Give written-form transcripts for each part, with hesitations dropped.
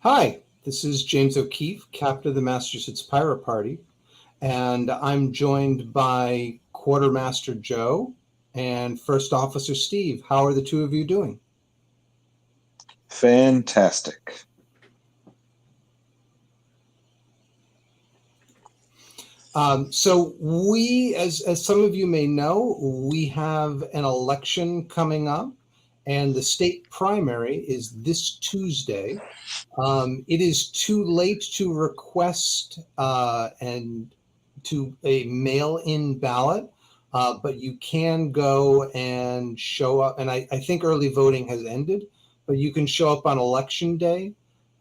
Hi, this is James O'Keefe, captain of the Massachusetts Pirate Party, and I'm joined by Quartermaster Joe and First Officer Steve. How are the two of you doing? Fantastic. So we, as some of you may know, we have an election coming up, and the state primary is this Tuesday. It is too late to request and to a mail-in ballot, but you can go and show up. And I think early voting has ended, but you can show up on election day.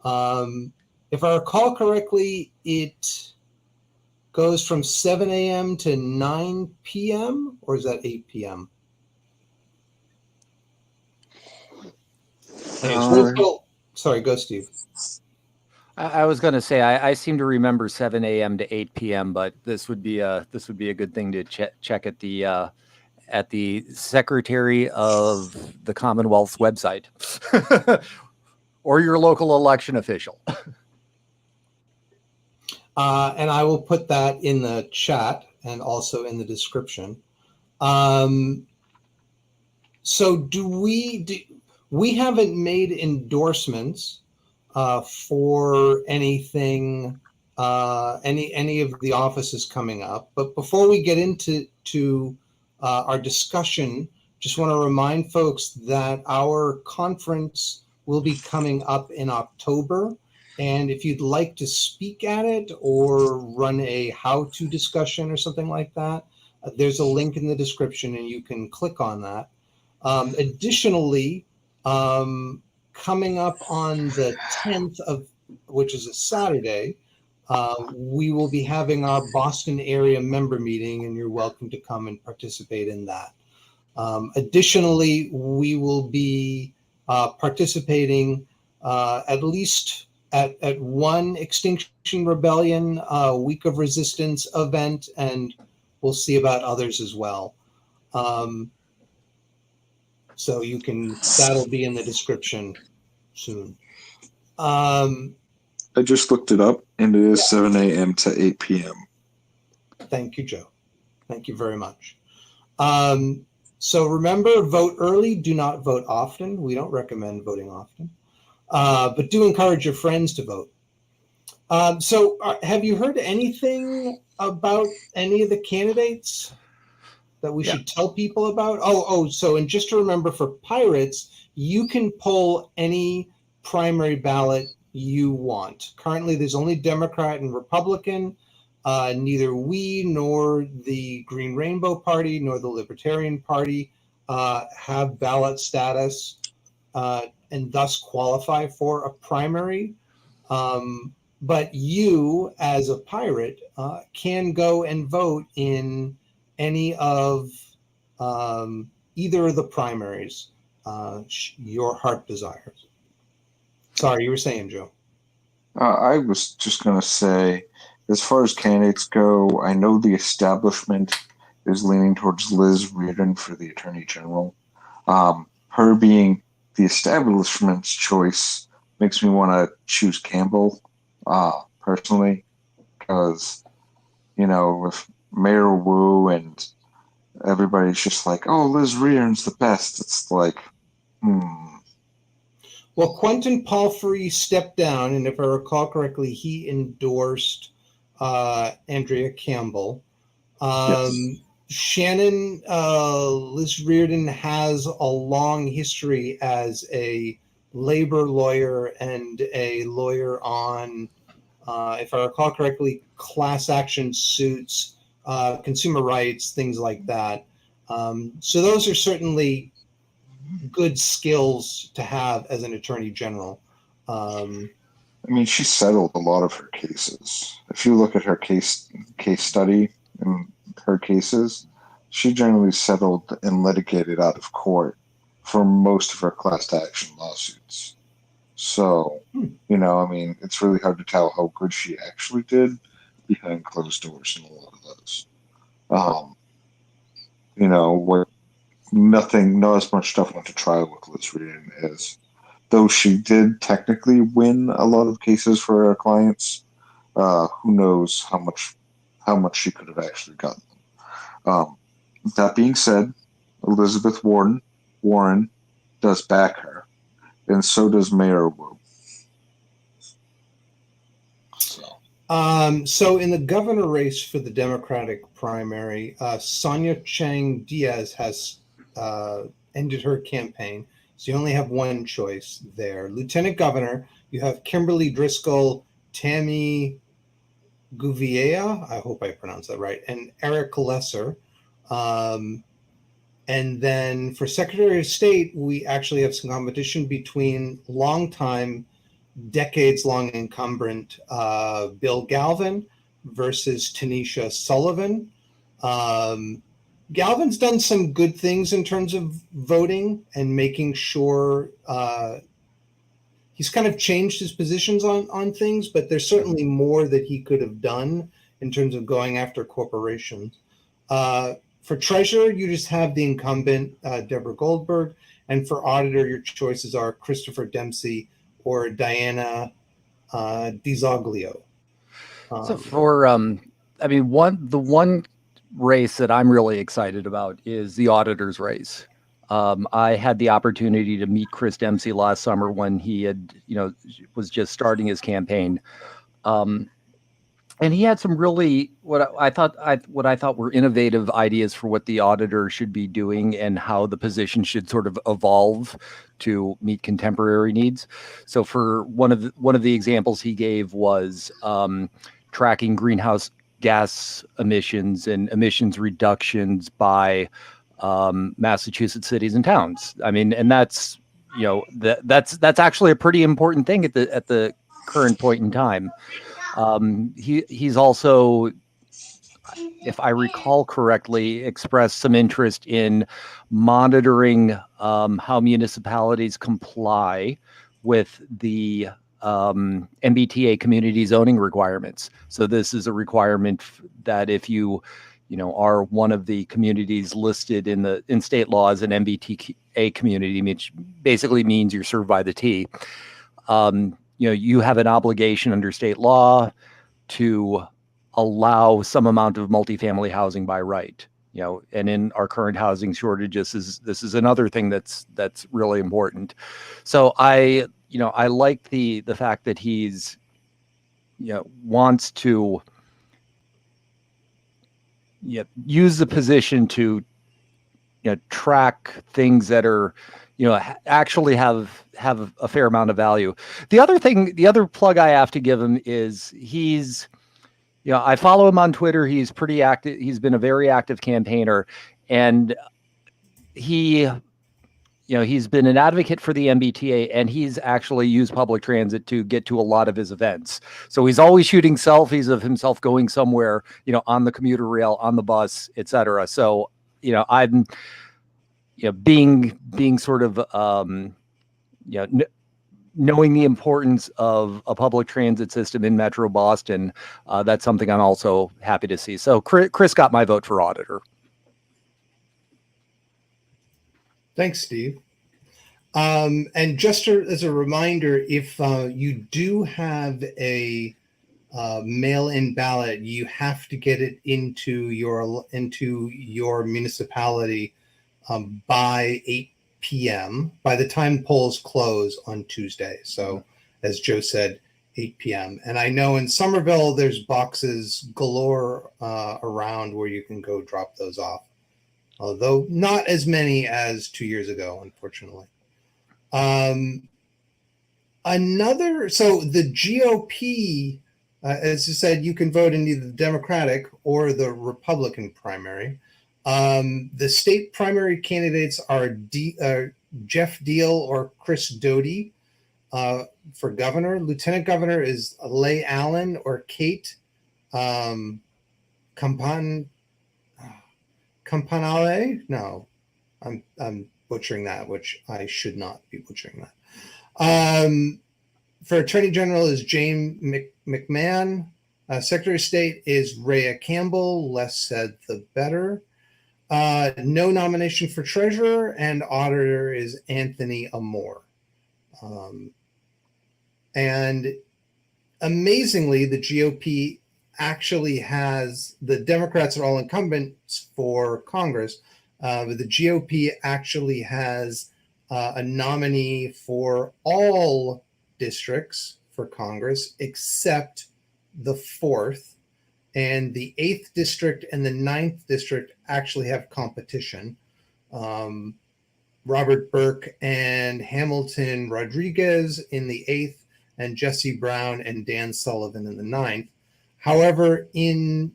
If I recall correctly, it goes from 7 a.m. to 9 p.m., or is that 8 p.m.? Sorry, go Steve. I was going to say I seem to remember 7 a.m. to 8 p.m., but this would be a good thing to check at the Secretary of the Commonwealth's website or your local election official. And I will put that in the chat and also in the description. So we haven't made endorsements for anything, any of the offices coming up. But before we get into our discussion, just want to remind folks that our conference will be coming up in October. And if you'd like to speak at it or run a how-to discussion or something like that, there's a link in the description and you can click on that. Additionally, coming up on the 10th which is a Saturday, we will be having our Boston area member meeting, and you're welcome to come and participate in that. Additionally, we will be participating at least at one Extinction Rebellion Week of Resistance event, and we'll see about others as well. So that'll be in the description soon. I just looked it up, and it is 7 a.m. to 8 p.m. Thank you, Joe. Thank you very much. So remember, vote early, do not vote often. We don't recommend voting often, but do encourage your friends to vote. So have you heard anything about any of the candidates that we should tell people about? And just to remember, for pirates, you can pull any primary ballot you want. Currently, there's only Democrat and Republican. Neither we nor the Green Rainbow Party nor the Libertarian Party have ballot status and thus qualify for a primary. But you, as a pirate, can go and vote in any of either of the primaries your heart desires. Sorry, you were saying, Joe. I was just going to say, as far as candidates go, I know the establishment is leaning towards Liz Reardon for the Attorney General. Her being the establishment's choice makes me want to choose Campbell, personally, because, with Mayor Wu and everybody's just like, oh, Liz Reardon's the best. It's like, Well, Quentin Palfrey stepped down, and if I recall correctly, he endorsed Andrea Campbell. Yes. Shannon, Liz Reardon has a long history as a labor lawyer and a lawyer on, if I recall correctly, class action suits, consumer rights, things like that. So those are certainly good skills to have as an attorney general. She settled a lot of her cases. If you look at her case study and her cases, she generally settled and litigated out of court for most of her class action lawsuits. So, it's really hard to tell how good she actually did behind closed doors in a lot of those. Not as much stuff went to trial with Liz Reardon as though she did technically win a lot of cases for our clients, who knows how much she could have actually gotten. That being said, Elizabeth Warren does back her, and so does Mayor Wu. So in the governor race for the Democratic primary, Sonia Chang Diaz has ended her campaign. So you only have one choice there. Lieutenant Governor, you have Kimberly Driscoll, Tammy Gouveia, I hope I pronounced that right, and Eric Lesser. And then for Secretary of State, we actually have some competition between longtime, decades-long incumbent Bill Galvin versus Tanisha Sullivan. Galvin's done some good things in terms of voting and making sure he's kind of changed his positions on things, but there's certainly more that he could have done in terms of going after corporations. For treasurer, you just have the incumbent, Deborah Goldberg. And for auditor, your choices are Christopher Dempsey or Diana DiZoglio. So for, I mean, the one race that I'm really excited about is the auditor's race. I had the opportunity to meet Chris Dempsey last summer when he had, was just starting his campaign. And he had some really what I thought were innovative ideas for what the auditor should be doing and how the position should sort of evolve to meet contemporary needs. So for one of the examples he gave was tracking greenhouse gas emissions and emissions reductions by Massachusetts cities and towns. I mean, and that's that's actually a pretty important thing at the current point in time. He's also, if I recall correctly, expressed some interest in monitoring how municipalities comply with the MBTA community zoning requirements. So this is a requirement that if you are one of the communities listed in state law as an MBTA community, which basically means you're served by the T. You have an obligation under state law to allow some amount of multifamily housing by right. And in our current housing shortages, this is another thing that's really important. So I like the fact that he's wants to use the position to track things that are actually have a fair amount of value. The other plug I have to give him is he's I follow him on Twitter. He's pretty active. He's been a very active campaigner, and he's been an advocate for the MBTA, and he's actually used public transit to get to a lot of his events. So he's always shooting selfies of himself going somewhere, on the commuter rail, on the bus, etc. So, I'm, being sort of, knowing the importance of a public transit system in Metro Boston, that's something I'm also happy to see. So Chris got my vote for auditor. Thanks, Steve. And just as a reminder, if you do have a mail-in ballot, you have to get it into your municipality by 8 p.m. by the time polls close on Tuesday. So, as Joe said, 8 p.m. And I know in Somerville there's boxes galore around where you can go drop those off, although not as many as 2 years ago, unfortunately. So the GOP, as I said, you can vote in either the Democratic or the Republican primary. The state primary candidates are Jeff Deal or Chris Doty for governor. Lieutenant governor is Leigh Allen or Kate Campanale. No, I'm butchering that, which I should not be butchering that. For Attorney General is James McMahon. Secretary of State is Rhea Campbell. Less said, the better. No nomination for Treasurer, and Auditor is Anthony Amore. And amazingly, the GOP actually has, the Democrats are all incumbents for Congress, but the GOP actually has a nominee for all districts for Congress except the 4th. And the 8th district and the 9th district actually have competition. Robert Burke and Hamilton Rodriguez in the 8th, and Jesse Brown and Dan Sullivan in the 9th. However, in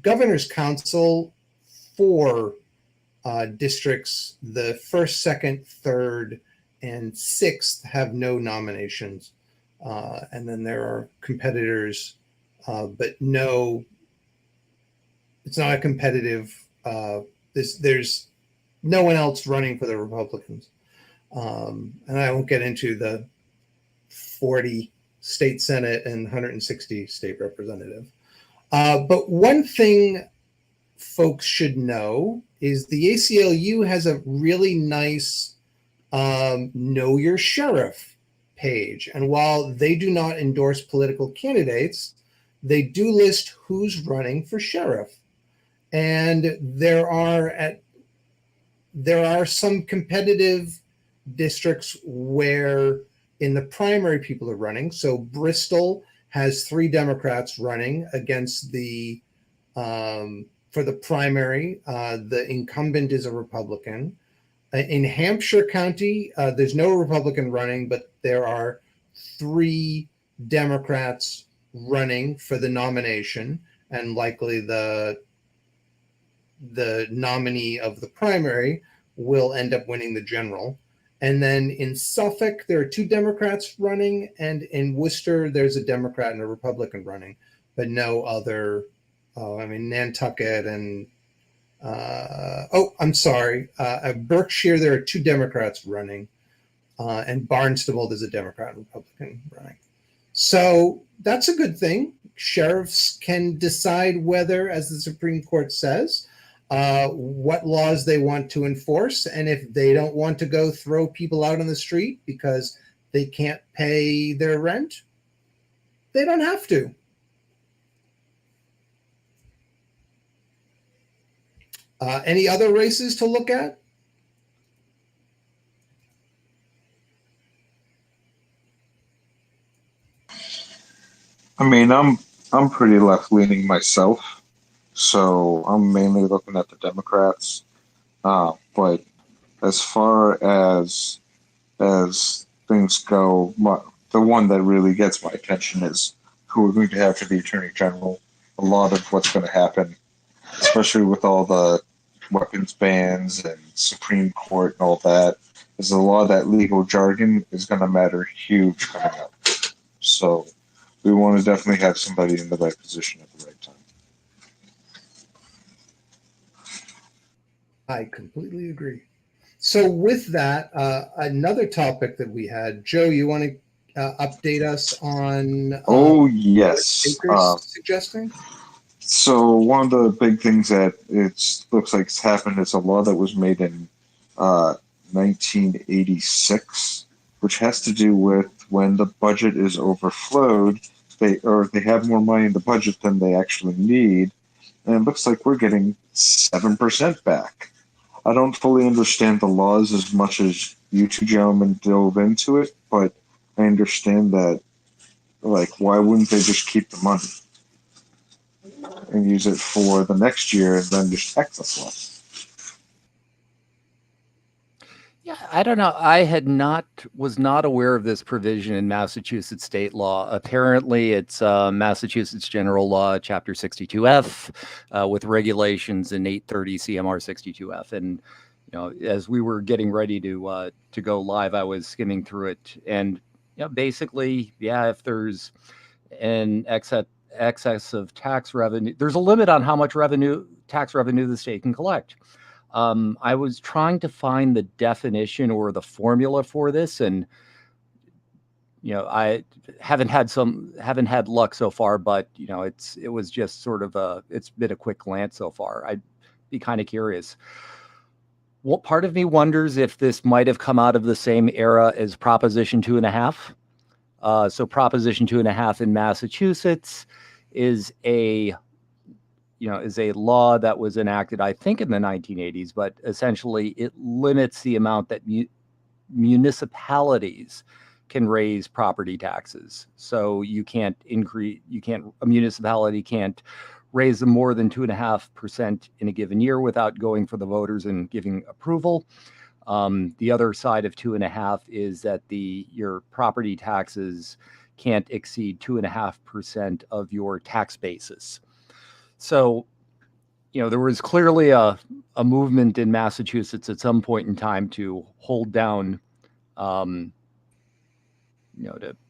Governor's Council, 4 districts, the 1st, 2nd, 3rd, and 6th have no nominations. And then there are competitors, but no, it's not a competitive, there's no one else running for the Republicans. And I won't get into the 40 state Senate and 160 state representative. But one thing folks should know is the ACLU has a really nice Know Your Sheriff page. And while they do not endorse political candidates, they do list who's running for sheriff. And there are some competitive districts where in the primary people are running. So Bristol has 3 Democrats running against the for the primary. The incumbent is a Republican. In Hampshire County, there's no Republican running, but there are 3 Democrats running for the nomination, and likely the nominee of the primary will end up winning the general. And then in Suffolk, there are 2 Democrats running, and in Worcester, there's a Democrat and a Republican running, but no other. Nantucket and Berkshire, there are 2 Democrats running, and Barnstable, there's a Democrat and Republican running. So that's a good thing. Sheriffs can decide whether, as the Supreme Court says, what laws they want to enforce. And if they don't want to go throw people out on the street because they can't pay their rent, they don't have to. Any other races to look at? I mean, I'm pretty left leaning myself, so I'm mainly looking at the Democrats. But as far as things go, the one that really gets my attention is who we're going to have for the Attorney General. A lot of what's going to happen, especially with all the weapons bans and Supreme Court and all that, is a lot of that legal jargon is going to matter huge coming up. So we want to definitely have somebody in the right position at the right time. I completely agree. So with that, another topic that we had, Joe, you want to update us on yes. what suggesting? So one of the big things that it looks like it's happened is a law that was made in 1986, which has to do with when the budget is overflowed, they have more money in the budget than they actually need, and it looks like we're getting 7% back. I don't fully understand the laws as much as you two gentlemen dove into it, but I understand that, like, why wouldn't they just keep the money and use it for the next year and then just tax us less? Yeah, I don't know. Was not aware of this provision in Massachusetts state law. Apparently, it's Massachusetts General Law, Chapter 62F, with regulations in 830 CMR 62F. And as we were getting ready to go live, I was skimming through it, and basically, if there's an excess of tax revenue, there's a limit on how much tax revenue the state can collect. I was trying to find the definition or the formula for this, and I haven't had luck so far. But it was just sort of it's been a quick glance so far. I'd be kind of curious. Well, part of me wonders if this might have come out of the same era as Proposition 2.5. So Proposition 2.5 in Massachusetts is a law that was enacted, I think, in the 1980s, but essentially it limits the amount that municipalities can raise property taxes. So a municipality can't raise them more than 2.5% in a given year without going for the voters and giving approval. The other side of 2.5 is that your property taxes can't exceed 2.5% of your tax basis. So, there was clearly a movement in Massachusetts at some point in time to hold down, to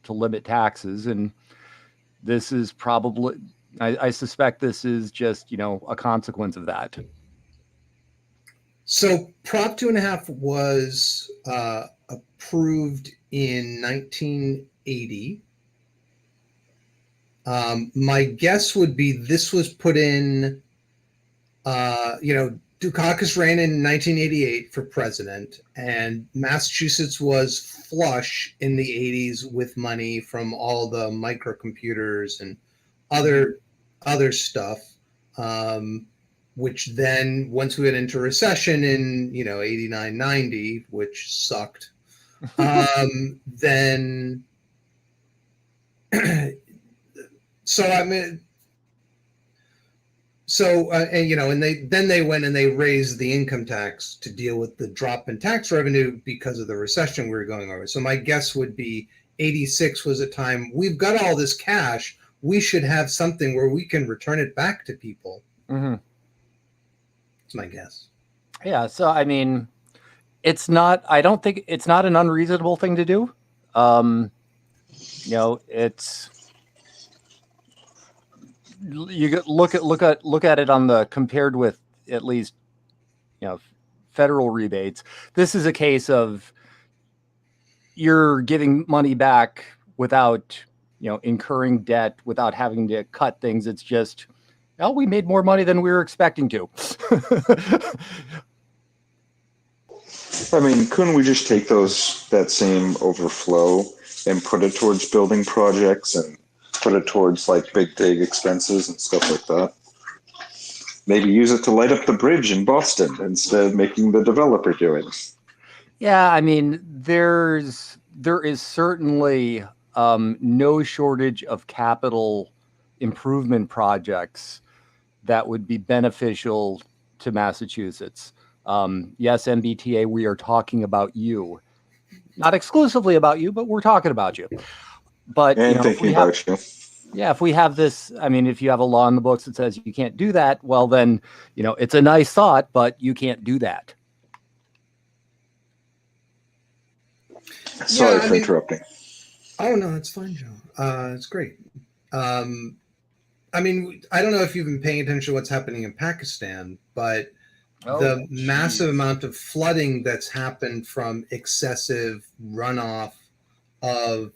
limit taxes. And this is probably, I suspect this is just, a consequence of that. So Prop 2.5 was approved in 1980. My guess would be this was put in, Dukakis ran in 1988 for president, and Massachusetts was flush in the 80s with money from all the microcomputers and other stuff. Which then, once we went into recession in 89, 90, which sucked, then and they went and they raised the income tax to deal with the drop in tax revenue because of the recession we were going over. So my guess would be 86 was a time, we've got all this cash, we should have something where we can return it back to people. Mm-hmm. That's my guess. Yeah. So, I mean, I don't think it's not an unreasonable thing to do. It's, you look at it on the compared with at least, federal rebates. This is a case of you're giving money back without, incurring debt, without having to cut things. It's just, we made more money than we were expecting to. I mean, couldn't we just take that same overflow and put it towards building projects and put it towards like big expenses and stuff like that? Maybe use it to light up the bridge in Boston instead of making the developer do it. Yeah, I mean, there is certainly no shortage of capital improvement projects that would be beneficial to Massachusetts. Yes, MBTA, we are talking about you. Not exclusively about you, but we're talking about you. But thinking about you. Yeah, if we have this, I mean, if you have a law in the books that says you can't do that, well then, it's a nice thought, but you can't do that. Sorry for interrupting. Oh no, that's fine, Joe. It's great. I mean, I don't know if you've been paying attention to what's happening in Pakistan, but the massive amount of flooding that's happened from excessive runoff of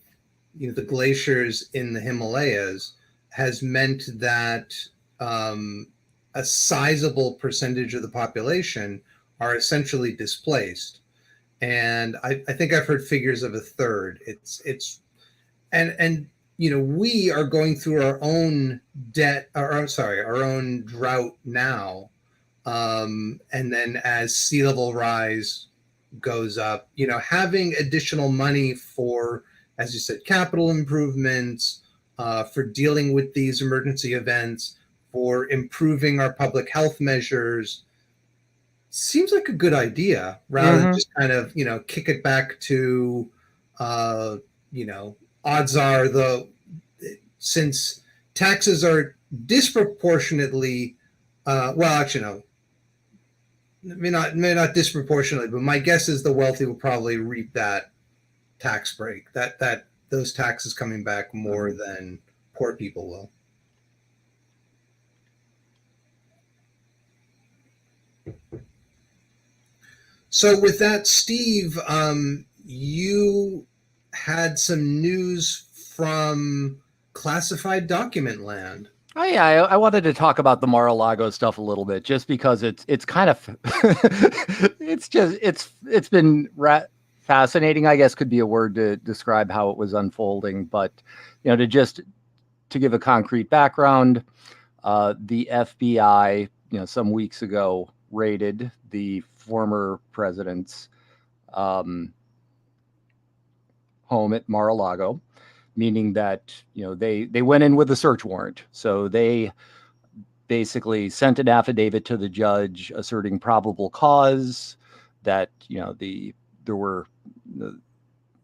the glaciers in the Himalayas has meant that a sizable percentage of the population are essentially displaced. And I think I've heard figures of a third. And we are going through our own our own drought now. And then as sea level rise goes up, having additional money for, as you said, capital improvements, for dealing with these emergency events, for improving our public health measures, seems like a good idea rather than just kind of, kick it back to, odds are since taxes are disproportionately, may not disproportionately, but my guess is the wealthy will probably reap that tax break, that those taxes coming back more than poor people will. So with that, Steve, you had some news from classified document land. Oh yeah, I wanted to talk about the Mar-a-Lago stuff a little bit, just because it's kind of it's been fascinating. I guess could be a word to describe how it was unfolding. But to give a concrete background, the FBI some weeks ago raided the former president's home at Mar-a-Lago, meaning that they went in with a search warrant. So they basically sent an affidavit to the judge asserting probable cause that there were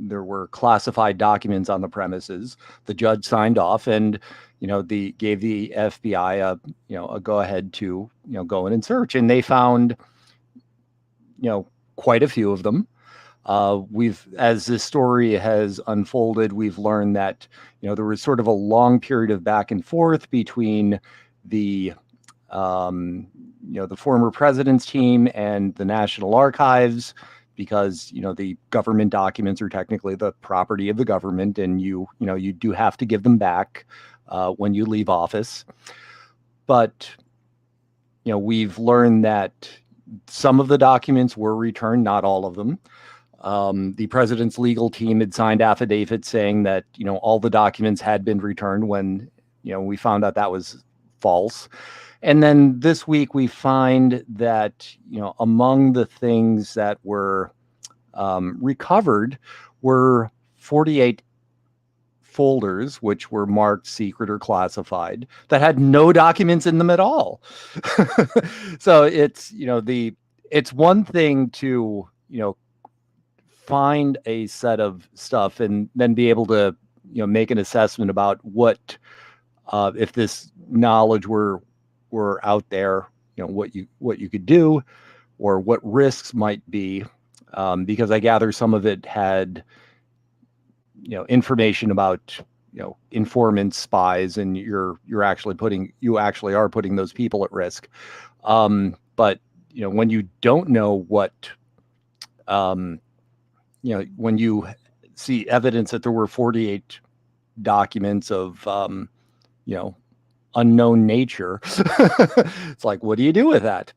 there were classified documents on the premises. The judge signed off, and gave the FBI a go ahead to go in and search, and they found quite a few of them. As this story has unfolded, we've learned that there was sort of a long period of back and forth between the the former president's team and the National Archives, because the government documents are technically the property of the government, and you do have to give them back when you leave office. But we've learned that some of the documents were returned, not all of them. The president's legal team had signed affidavits saying that all the documents had been returned, when we found out that was false. And then this week we find that among the things that were recovered were 48 folders which were marked secret or classified that had no documents in them at all. So it's it's one thing to find a set of stuff and then be able to make an assessment about what if this knowledge were out there, what you could do or what risks might be, because I gather some of it had information about informants, spies, and you actually are putting those people at risk. But when you don't know what when you see evidence that there were 48 documents of unknown nature, it's like, what do you do with that?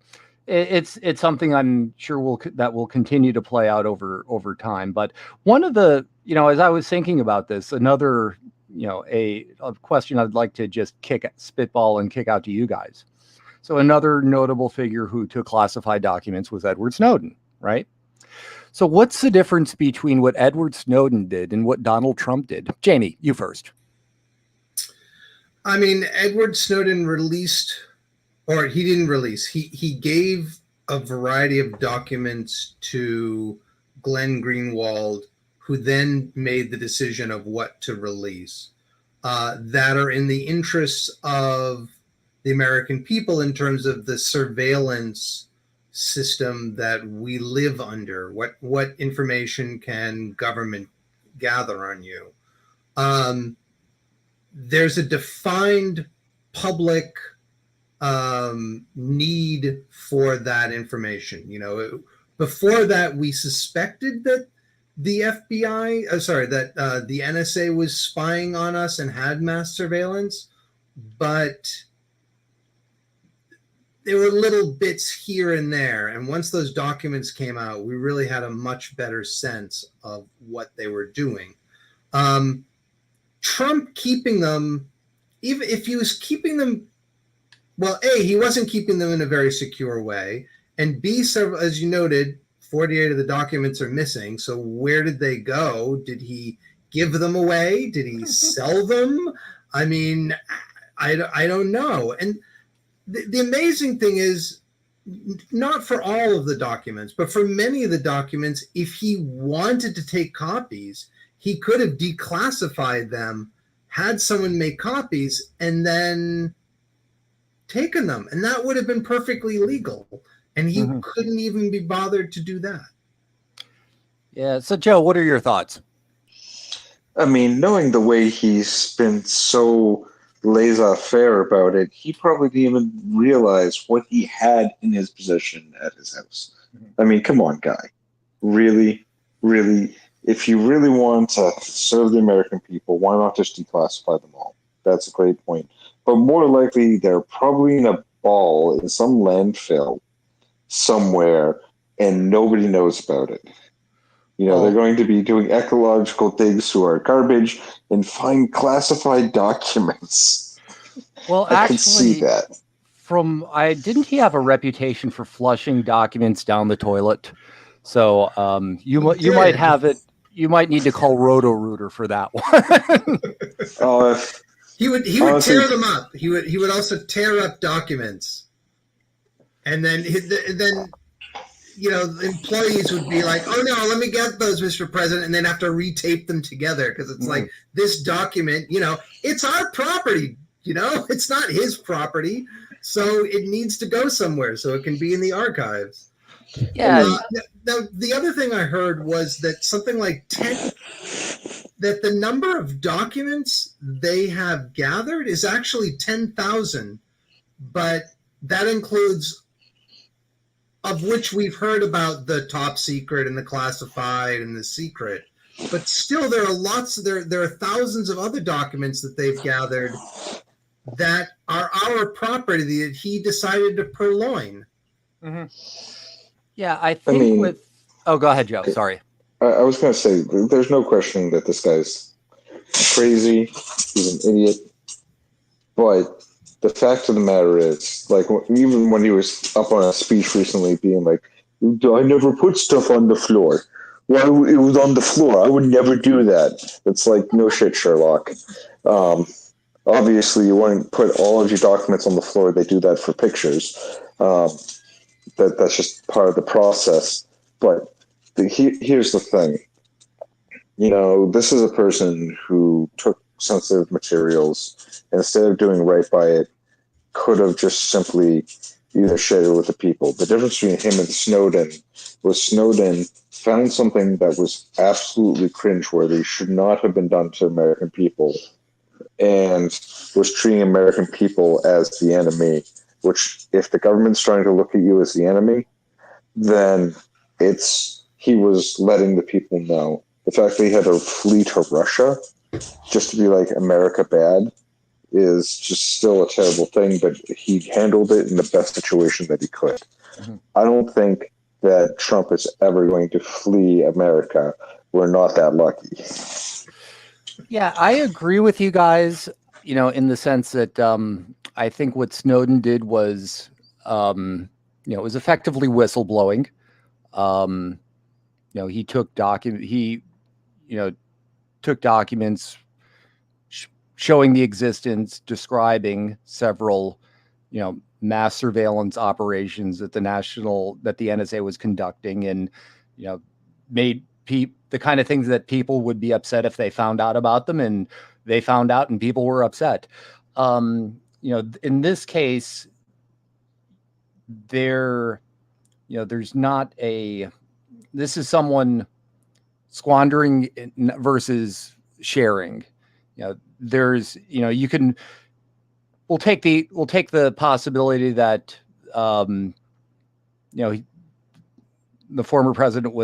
It's something I'm sure will continue to play out over time. But one of the as I was thinking about this, another a question I'd like to just spitball and kick out to you guys. So another notable figure who took classified documents was Edward Snowden, right? So what's the difference between what Edward Snowden did and what Donald Trump did? Jamie, you first. I mean, Edward Snowden released, or he didn't release, he gave a variety of documents to Glenn Greenwald, who then made the decision of what to release, that are in the interests of the American people in terms of the surveillance system that we live under. What information can government gather on you? There's a defined public need for that information. Before that, we suspected that the FBI, that the NSA was spying on us and had mass surveillance, but there were little bits here and there. And once those documents came out, we really had a much better sense of what they were doing. Trump keeping them, even if he was keeping them, well, A, he wasn't keeping them in a very secure way. And B, as you noted, 48 of the documents are missing. So where did they go? Did he give them away? Did he sell them? I mean, I don't know. And the amazing thing is, not for all of the documents, but for many of the documents, if he wanted to take copies, he could have declassified them, had someone make copies, and then taken them. And that would have been perfectly legal. And he couldn't even be bothered to do that. Yeah. So, Joe, what are your thoughts? I mean, knowing the way he's been so laissez-faire about it, he probably didn't even realize what he had in his possession at his house. I mean, come on, guy. Really, really, if you really want to serve the American people, why not just declassify them all? That's a great point. but more likely they're probably in a ball in some landfill somewhere, and nobody knows about it. They're going to be doing ecological digs through our garbage and find classified documents. Well, I can see that. Didn't he have a reputation for flushing documents down the toilet? So you might have it. You might need to call Roto-Rooter for that one. He would honestly tear them up. He would also tear up documents, and then employees would be like, "Oh no, let me get those, Mr. President," and then have to retape them together because it's like this document, it's our property. It's not his property, so it needs to go somewhere so it can be in the archives. Yeah. Now, the other thing I heard was that something like that the number of documents they have gathered is actually 10,000, but that includes, of which we've heard about the top secret and the classified and the secret, but still there are thousands of other documents that they've gathered that are our property that he decided to purloin. Mm-hmm. Yeah, I think oh, go ahead, Joe. Sorry. I was going to say, there's no question that this guy's crazy. He's an idiot. But the fact of the matter is, like, even when he was up on a speech recently being like, I never put stuff on the floor. Well, it was on the floor. I would never do that. It's like, no shit, Sherlock. Obviously, you wouldn't put all of your documents on the floor. They do that for pictures. That's just part of the process. But here's the thing. This is a person who took sensitive materials, and instead of doing right by it, could have just simply either shared it with the people. The difference between him and Snowden was Snowden found something that was absolutely cringeworthy, should not have been done to American people, and was treating American people as the enemy, which, if the government's trying to look at you as the enemy, then he was letting the people know. The fact that he had to flee to Russia just to be like, America bad, is just still a terrible thing, but he handled it in the best situation that he could. Mm-hmm. I don't think that Trump is ever going to flee America. We're not that lucky. Yeah, I agree with you guys, in the sense that I think what Snowden did was, it was effectively whistleblowing. He took documents showing the existence, describing several, mass surveillance operations that the NSA was conducting, and, made the kind of things that people would be upset if they found out about them, and they found out and people were upset. In this case, there's not this is someone squandering versus sharing. We'll take the possibility that, the former president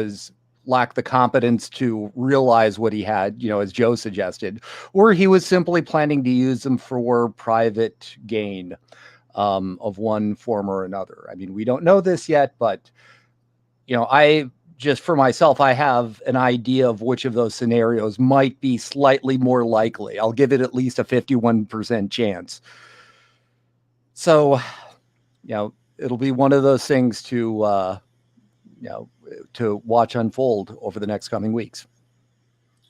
lacked the competence to realize what he had, as Joe suggested, or he was simply planning to use them for private gain, of one form or another. I mean, we don't know this yet, but, just for myself, I have an idea of which of those scenarios might be slightly more likely. I'll give it at least a 51% chance. So, it'll be one of those things to watch unfold over the next coming weeks.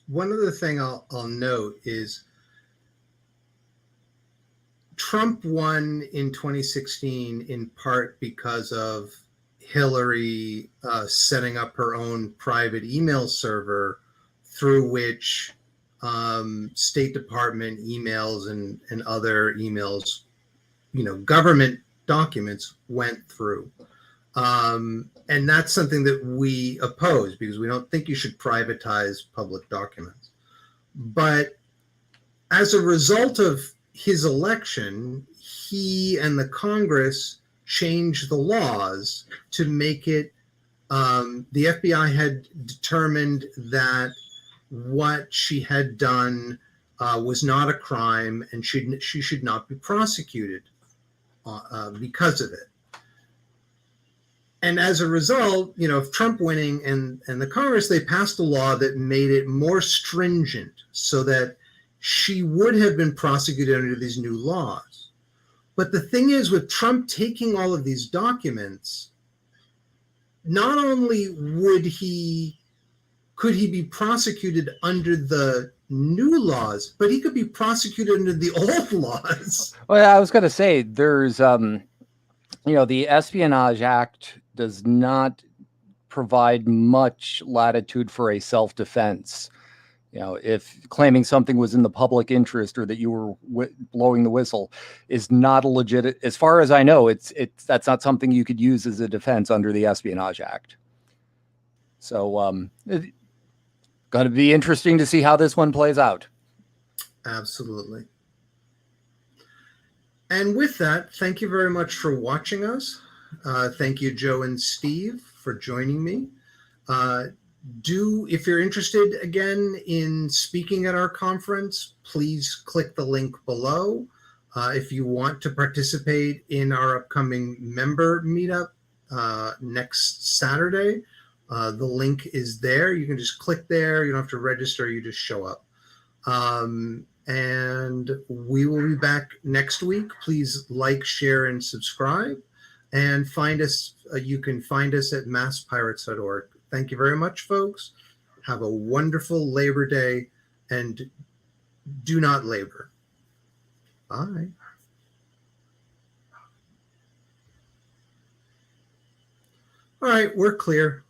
One other thing I'll note is Trump won in 2016 in part because of Hillary setting up her own private email server through which State Department emails and other emails, government documents went through. And that's something that we oppose because we don't think you should privatize public documents. But as a result of his election, he and the Congress changed the laws to make it, the FBI had determined that what she had done was not a crime, and she should not be prosecuted because of it. And as a result, of Trump winning and the Congress, they passed a law that made it more stringent so that she would have been prosecuted under these new laws. But the thing is, with Trump taking all of these documents, not only could he be prosecuted under the new laws, but he could be prosecuted under the old laws. Well, I was going to say there's, the Espionage Act does not provide much latitude for a self-defense. If claiming something was in the public interest or that you were blowing the whistle is not a legit, as far as I know, that's not something you could use as a defense under the Espionage Act. So, it's going to be interesting to see how this one plays out. Absolutely. And with that, thank you very much for watching us. Thank you, Joe and Steve, for joining me. If you're interested again in speaking at our conference, please click the link below. If you want to participate in our upcoming member meetup next Saturday, the link is there. You can just click there. You don't have to register. You just show up. And we will be back next week. Please like, share, and subscribe. And find us. You can find us at masspirates.org. Thank you very much, folks. Have a wonderful Labor Day, and do not labor. Bye. All right, we're clear.